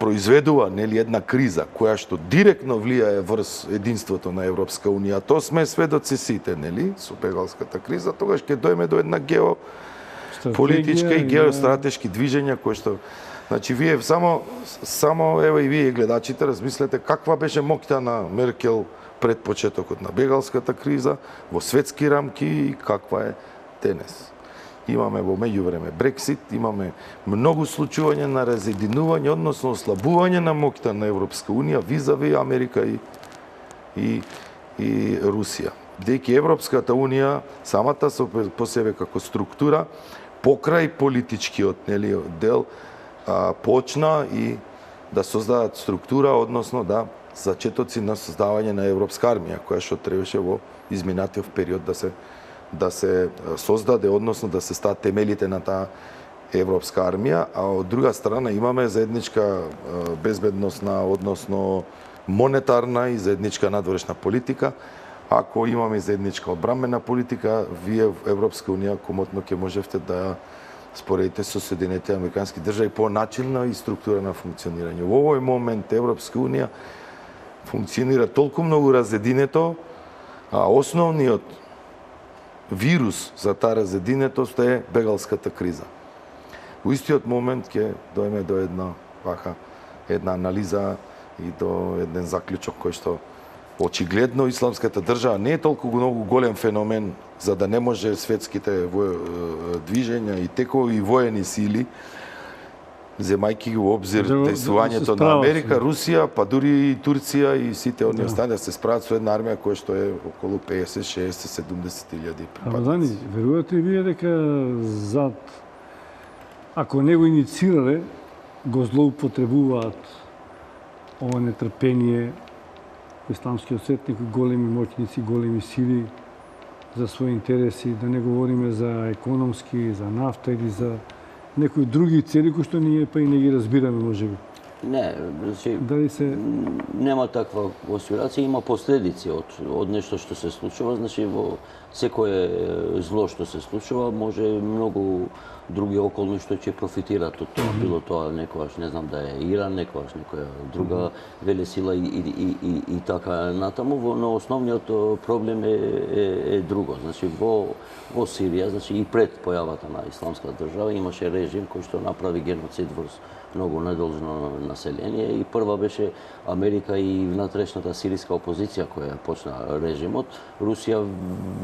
произведува, нели, една криза која што директно влијае врз единството на Европска унија. Тоа сме сведоци сите, нели, со бегалската криза, тогаш ќе дојме до една геополитичка и геостратешки движења кои што, значи, вие само ево и вие гледачите размислете каква беше моќта на Меркел пред почетокот на бегалската криза, во светски рамки и каква е денес. Имаме во меѓувреме Брексит, имаме многу случувања на разединување, односно ослабување на моќта на Европска унија визави Америка и Русија. Дејќи Европската унија самата по себе како структура покрај политичкиот, нели, дел почна и да создадат структура, односно да зачетоци на создавање на Европска армија, која што требаше во изминатиот период да се создаде, односно да се стаат темелите на таа Европска армија, а од друга страна имаме заедничка безбедносна, односно монетарна и заедничка надворешна политика. Ако имаме заедничка одбранбена политика, вие в Европска унија комотно ќе можевте да ја споредите со Соединетите Американски држави по начин и структура на функционирање. Во овој момент Европска унија функционира толку многу разединето, а основниот вирус за таа разединетост е бегалската криза. Во истиот момент ќе дојме до една анализа и до еден заклучок кој што очигледно исламската држава не е толку многу голем феномен за да не може светските движења и текови воени сили земајќи ги во обзир Да се дејствувањето на справат, Америка, Русија, па дури и Турција и сите оние останали се справат со една армија која што е околу 50, 60, 70 илјади Рамазани, припадници. верувате ли вие дека зад, ако не го иницирале, го злоупотребуваат ова нетрпение исламскиот свет, некои големи моќници, големи сили за своји интереси, да не говориме за економски, за нафта или за некои други цели кои што ние па и не ги разбираме можеби. Не, значи, Дали се нема таква конспирација, има последици од нешто што се случува, значи во секое зло што се случува може многу други околности ќе профитираат од тоа, било тоа некогаш не знам да е Иран, некогаш некоја друга велесила и така натаму, но основниот проблем е друго. Значи во Сирија, значи и пред појавата на исламска држава имаше режим кој што направи геноцид врз многу недолжно население и прва беше Америка и внатрешната сириска опозиција која почна режимот. Русија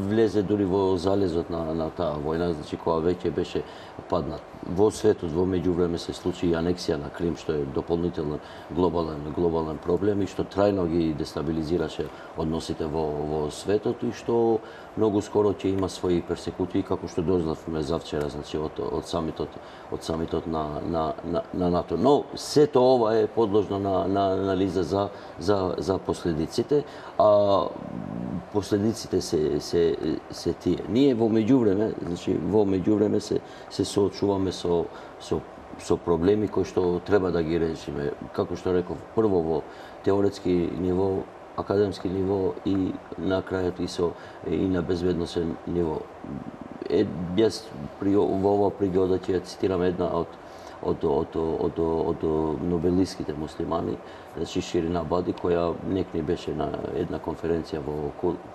влезе дури во залезот на таа војна, значи која веќе беше паднат. Во светот во меѓувреме се случи и анексија на Крим, што е дополнителен глобален проблем и што трајно ги дестабилизираше односите во светот и што многу скоро ќе има своји персекутии, како што дознавме завчера, значи од самитот на НАТО. Но сето ова е подложно на анализа за последиците, а последиците се тие. Ние во меѓувреме се соочуваме со проблеми кои што треба да ги решиме. Како што реков, прво во теоретски ниво, академски ниво и на крајот и на безбедносен ниво. Јас во ова пригода ќе цитирам една од нобелистските муслимани, значи Ширин Абади, која некни беше на една конференција во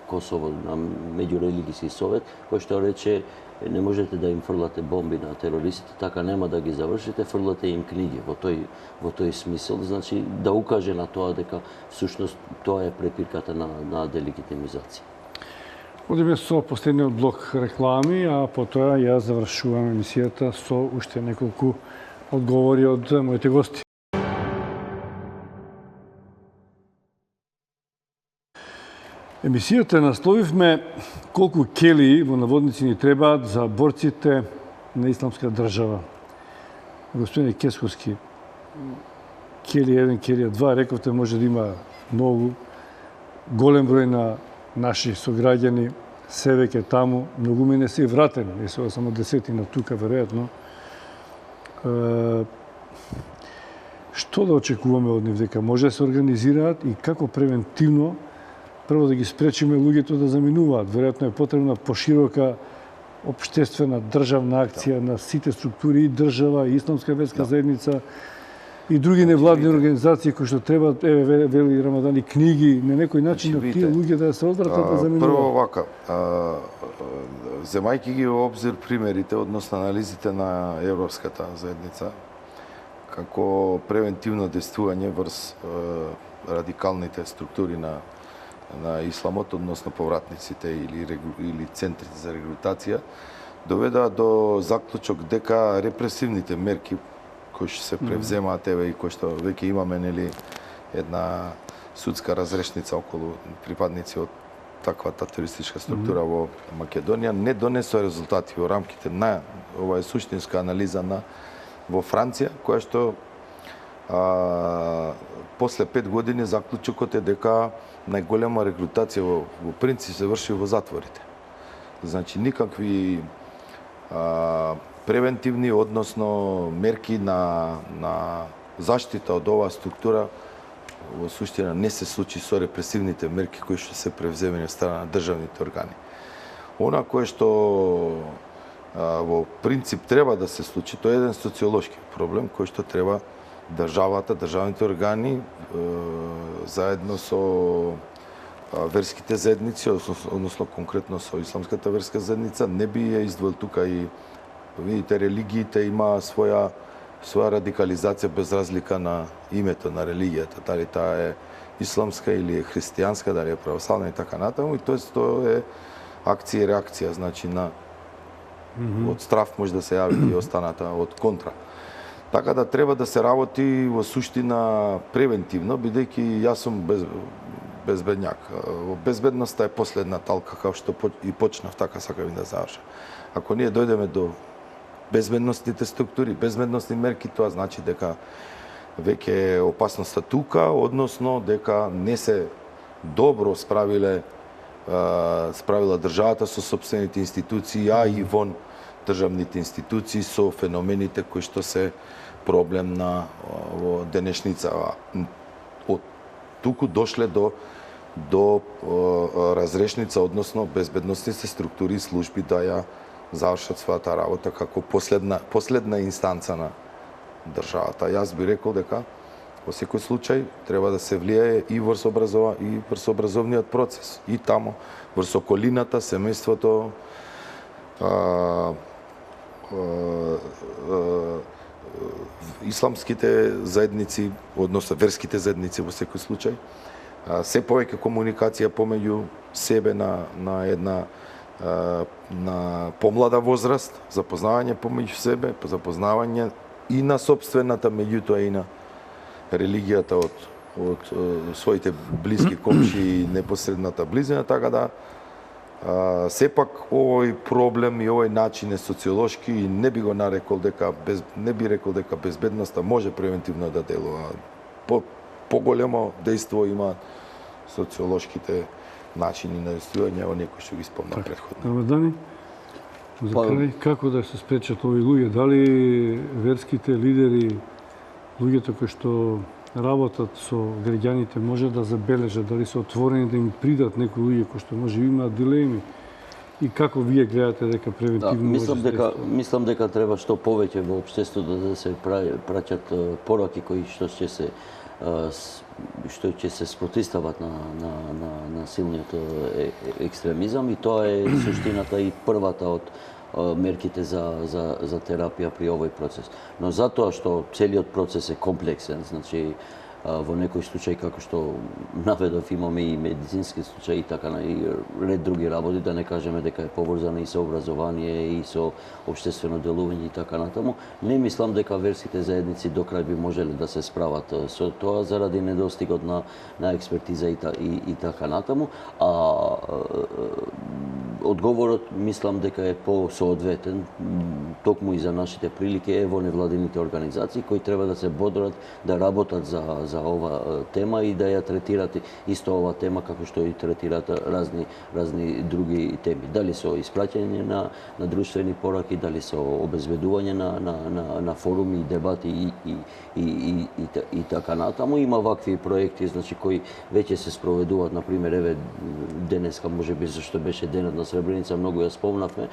Косово на меѓурелигиски совет, кој што рече не можете да им фрлате бомби на терористите, така нема да ги завршите, фрлате им книги во тој смисол, значи да укаже на тоа дека всушност тоа е препирката на делегитимизација. Одиме со последниот блок реклами, а потоа ја завршувам емисијата со уште неколку одговори од моите гости. Емисијата насловивме колку келии во наводници ни требаат за борците на исламска држава. Господине Кесковски, келија 1, келија 2, рековте може да има многу, голем број на наши сограѓани се веќе таму, многуме не се вратени, не се само десетина тука веројатно. Што да очекуваме од нив, дека може да се организираат и како превентивно прво да ги спречиме луѓето да заминуваат? Веројатно е потребна поширока општествена државна акција на сите структури и држава, и исламска верска заедница, и други невладни организации кои што требаат, вели Рамадани, книги, на некој начин на тие луѓе да се одвратат да заминуваат. Прво вака, земајќи ги во обзир примерите, односно анализите на Европската заедница, како превентивно действување врз радикалните структури на исламот, односно повратниците или центрите за регрутација, доведа до заклучок дека репресивните мерки кои што се превземаат и кои што веќе имаме една судска разрешница околу припадници од таквата терористичка структура во Македонија не донесоа резултати во рамките на ова е суштинска анализа во Франција, која што после 5 години заклучокот е дека најголема регрутација во принцип се врши во затворите. Значи никакви превентивни, односно мерки на заштита од оваа структура во суштина не се случи со репресивните мерки кои што се превземени од страна на државните органи. Она кое што во принцип треба да се случи, тоа е еден социолошки проблем кој што треба државата, државните органи заедно со верските заедници, односно конкретно со исламската верска заедница, не би ја издвоил тука и видите, религиите има своја радикализација без разлика на името на религијата, дали таа е исламска или е христијанска, дали е православна и така натаму, и тоа е акција и реакција, значи на од страв може да се јави и останата од контра. Така да треба да се работи во суштина превентивно, бидејќи јас сум безбедњак. Безбедноста е последна талка, како што и почнав, така сакам и да завршам. Ако ние дојдеме до безбедносните структури, безбедносни мерки, тоа значи дека веќе е опасноста тука, односно дека не се добро справила државата со сопствените институции, а и вон државните институции со феномените кои што се проблем на во денешница. Од туку дошле до разрешница, односно безбедносните структури и служби да ја завршат својата работа како последна инстанца на државата. Јас би рекол дека во секој случај треба да се влијае и врз образовниот процес, и тамо врз околината, семејството, исламските заедници, односно верските заедници во секој случај. Се повеќе комуникација помеѓу себе на една на помлада возраст, запознавање помеѓу себе, запознавање и на сопствената, меѓутоа и на религијата од своите блиски комши и непосредната близина, така да сепак овој проблем и овој начин е социолошки и не би рекол дека безбедноста може превентивно да делува. Поголемо дејство има социолошките начини на действување, во некој што ги спомна претходно. Рамадани, за крај, како да се спречат овие луѓе? Дали верските лидери, луѓето кои што работат со граѓаните, може да забележат, дали се отворени да им придат некои луѓе кои што може имаат дилеми? И како вие гледате дека превентивно може да се мислам дека треба што повеќе во општеството да се праќат пораки кои што ќе се спротивстават на силниот екстремизам, и тоа е суштината и првата од мерките за терапија при овој процес. Но затоа што целиот процес е комплексен, значи во некој случај, како што наведов, имаме и медицински случаи и така и ред други работи, да не кажеме дека е поврзано и со образование и со општествено делување и така натаму. Не мислам дека верските заедници до крај би можеле да се справат со тоа заради недостигот на експертиза и така натаму, а одговорот мислам дека е посоодветен токму и за нашите прилики е во невладините организации кои треба да се бодрат да работат за ова тема и да ја третират исто ова тема како што и третират разни други теми. Дали со испраќање на друштвени пораки, дали со обезбедување на форуми и дебати и така натаму. Има вакви проекти, значи кои веќе се спроведуваат, на пример, еве денеска можеби зашто беше денот на Сребреница, многу ја спомнавме,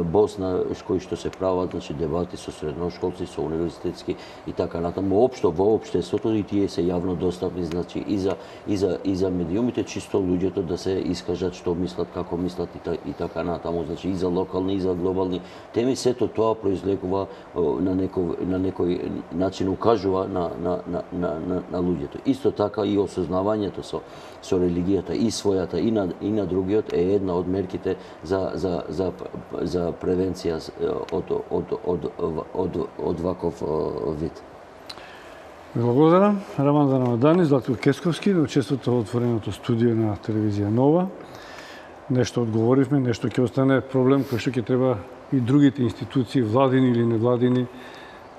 Босна, кои што се прават, значи дебати со средношколци, со универзитетски и така натаму. Општо во општеството и тие се јавно достапни, значи и за медиумите, чисто луѓето да се искажат што мислат, како мислат и така натаму, значи и за локални и за глобални теми. Сето тоа произлегува на некој начин укажува на луѓето. Исто така и осознавањето со религијата и својата и на другиот е една од мерките за превенција од ваков вид. Благодарам. Рамадан Рамадани, Златко Кесковски, да учествувате во отвореното студио на телевизија Нова. Нешто одговоривме, нешто ќе остане проблем кој што ќе треба и другите институции, владини или невладини,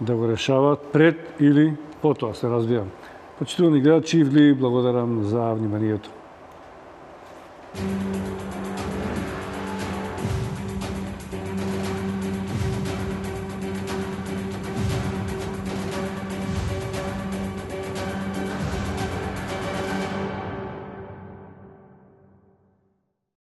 да го решават пред или потоа, се развија. Почитувани гледачи, ви благодарам за вниманието.